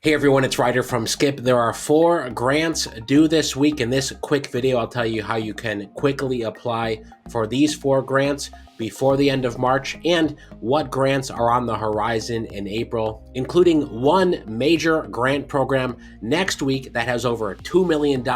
Hey everyone, it's Ryder from Skip. There are 4 grants due this week. In this quick video, I'll tell you how you can quickly apply for these 4 grants before the end of March and what grants are on the horizon in April, including one major grant program next week that has over $2 million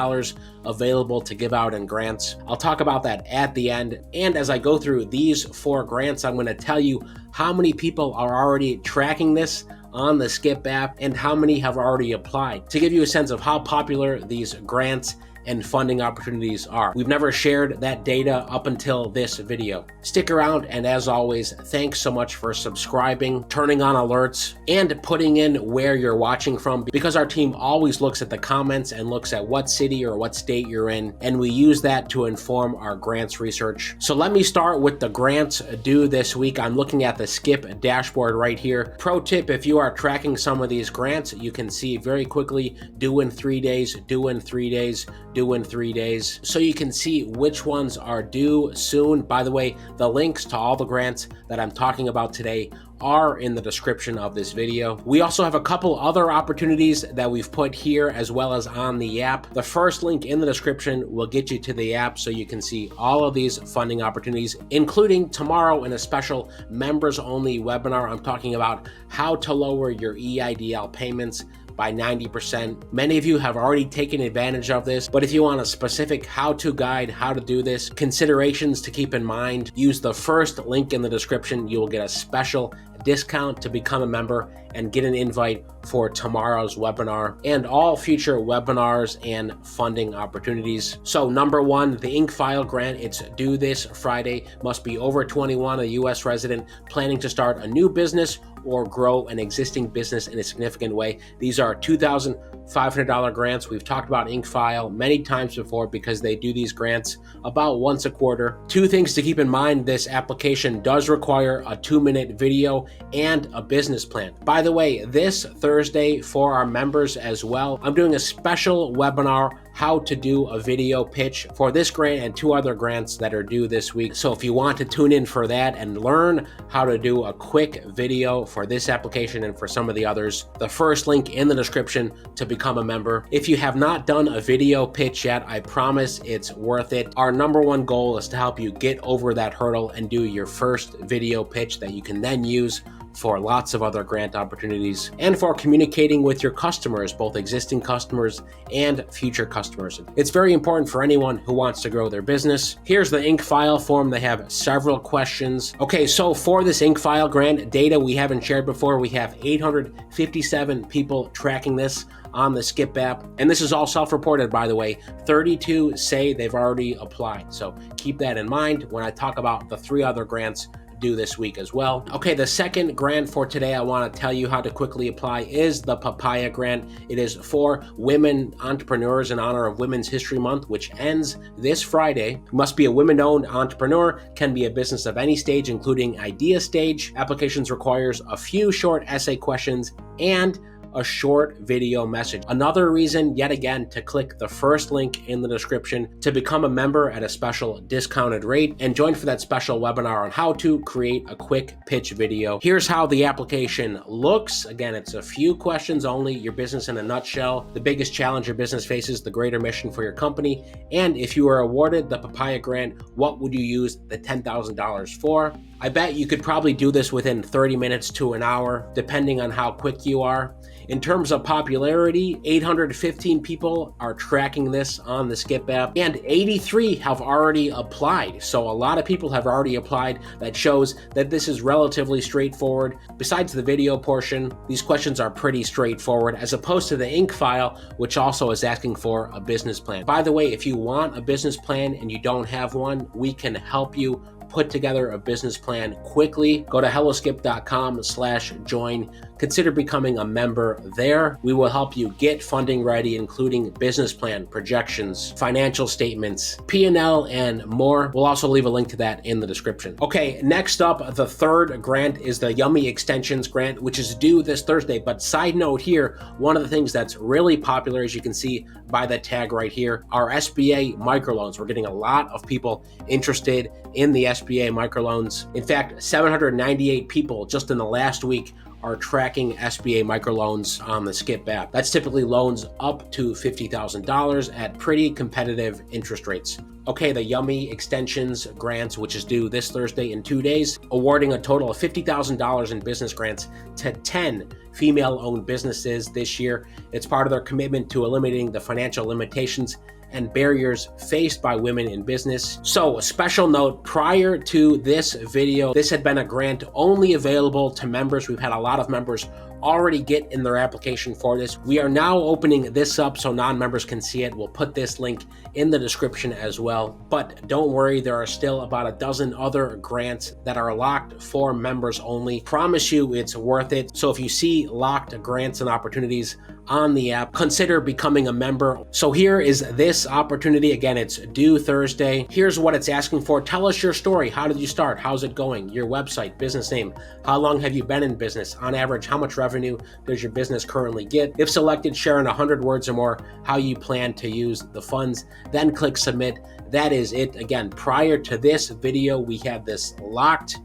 available to give out in grants. I'll talk about that at the end. And as I go through these 4 grants, I'm going to tell you how many people are already tracking this on the Skip app and how many have already applied to give you a sense of how popular these grants and funding opportunities are. We've never shared that data up until this video. Stick around, and as always, thanks so much for subscribing, turning on alerts, and putting in where you're watching from, because our team always looks at the comments and looks at what city or what state you're in, and we use that to inform our grants research. So let me start with the grants due this week. I'm looking at the Skip dashboard right here. Pro tip, if you are tracking some of these grants, you can see very quickly due in 3 days, due in 3 days, due in 3 days, so you can see which ones are due soon. By the way, the links to all the grants that I'm talking about today are in the description of this video. We also have a couple other opportunities that we've put here as well as on the app. The first link in the description will get you to the app so you can see all of these funding opportunities, including tomorrow in a special members only webinar. I'm talking about how to lower your EIDL payments by 90%. Many of you have already taken advantage of this, but if you want a specific how-to guide, how to do this, considerations to keep in mind, use the first link in the description. You will get a special discount to become a member and get an invite for tomorrow's webinar and all future webinars and funding opportunities. So number 1, the IncFile grant, it's due this Friday, must be over 21, a US resident planning to start a new business or grow an existing business in a significant way. These are $2,500 grants. We've talked about IncFile many times before because they do these grants about once a quarter. 2 things to keep in mind: this application does require a 2-minute video and a business plan. By the way, this Thursday for our members as well, I'm doing a special webinar, how to do a video pitch for this grant and 2 other grants that are due this week. So if you want to tune in for that and learn how to do a quick video for this application and for some of the others, the first link in the description to become a member. If you have not done a video pitch yet, I promise it's worth it. Our number 1 goal is to help you get over that hurdle and do your first video pitch that you can then use for lots of other grant opportunities and for communicating with your customers, both existing customers and future customers. It's very important for anyone who wants to grow their business. Here's the IncFile form. They have several questions. Okay, so for this IncFile grant data we haven't shared before, we have 857 people tracking this on the Skip app. And this is all self-reported, by the way. 32 say they've already applied. So keep that in mind when I talk about the 3 other grants due this week as well. Okay, the second grant for today I want to tell you how to quickly apply is the Papaya grant. It is for women entrepreneurs in honor of Women's History Month, which ends this Friday. Must be a women-owned entrepreneur, can be a business of any stage, including idea stage. Applications requires a few short essay questions and a short video message. Another reason, yet again, to click the first link in the description to become a member at a special discounted rate and join for that special webinar on how to create a quick pitch video. Here's how the application looks. Again, it's a few questions only, your business in a nutshell, the biggest challenge your business faces, the greater mission for your company, and if you are awarded the Papaya grant, what would you use the $10,000 for? I bet you could probably do this within 30 minutes to an hour, depending on how quick you are. In terms of popularity, 815 people are tracking this on the Skip app, and 83 have already applied. So a lot of people have already applied. That shows that this is relatively straightforward. Besides the video portion, these questions are pretty straightforward, as opposed to the IncFile, which also is asking for a business plan. By the way, if you want a business plan and you don't have one, we can help you put together a business plan quickly. Go to helloskip.com/join. Consider becoming a member there. We will help you get funding ready, including business plan, projections, financial statements, P&L, and more. We'll also leave a link to that in the description. Okay, next up, the third grant is the Yummy Extensions grant, which is due this Thursday. But side note here, one of the things that's really popular, as you can see by the tag right here, are SBA microloans. We're getting a lot of people interested in the SBA microloans. In fact, 798 people just in the last week are tracking SBA microloans on the Skip app. That's typically loans up to $50,000 at pretty competitive interest rates. Okay, the Yummy Extensions grants, which is due this Thursday in 2 days, awarding a total of $50,000 in business grants to 10 female-owned businesses this year. It's part of their commitment to eliminating the financial limitations and barriers faced by women in business. So, a special note, prior to this video, this had been a grant only available to members. We've had a lot of members already get in their application for this. We are now opening this up so non-members can see it. We'll put this link in the description as well. But don't worry, there are still about a dozen other grants that are locked for members only. Promise you it's worth it. So if you see locked grants and opportunities on the app, consider becoming a member. So here is this opportunity. Again, it's due Thursday. Here's what it's asking for. Tell us your story. How did you start? How's it going? Your website, business name. How long have you been in business? On average, how much revenue does your business currently get? If selected, share in 100 words or more how you plan to use the funds, then click submit. That is it. Again, prior to this video, we had this locked.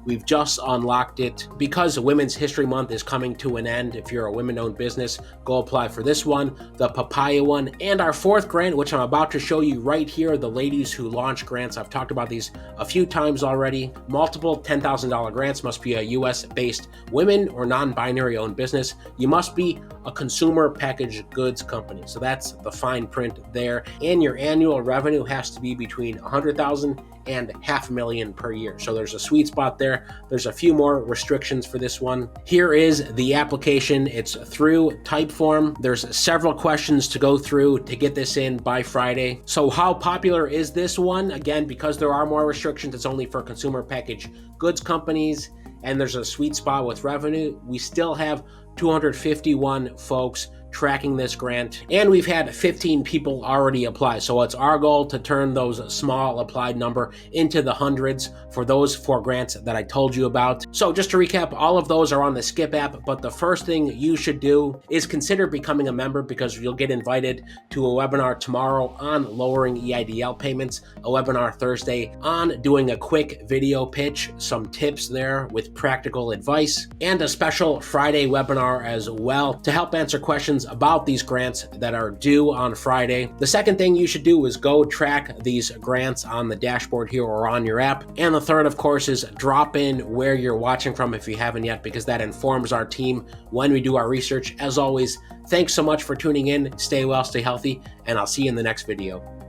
We've just unlocked it because Women's History Month is coming to an end. If you're a women-owned business, go apply for this one, the Papaya one, and our fourth grant, which I'm about to show you right here, the Ladies Who Launch grants. I've talked about these a few times already. Multiple $10,000 grants. Must be a US-based women or non-binary owned business. You must be a consumer packaged goods company. So that's the fine print there. And your annual revenue has to be between $100,000 and $500,000 per year. So there's a sweet spot there. There's a few more restrictions for this one. Here is the application. It's through Typeform. There's several questions to go through to get this in by Friday. So how popular is this one? Again, because there are more restrictions, it's only for consumer packaged goods companies, and there's a sweet spot with revenue. We still have 251 folks tracking this grant, and we've had 15 people already apply. So it's our goal to turn those small applied number into the hundreds for those 4 grants that I told you about. So just to recap, all of those are on the Skip app, but the first thing you should do is consider becoming a member, because you'll get invited to a webinar tomorrow on lowering EIDL payments, a webinar Thursday on doing a quick video pitch, some tips there with practical advice, and a special Friday webinar as well to help answer questions about these grants that are due on Friday. The second thing you should do is go track these grants on the dashboard here or on your app. And the third, of course, is drop in where you're watching from if you haven't yet, because that informs our team when we do our research. As always, thanks so much for tuning in. Stay well, stay healthy, and I'll see you in the next video.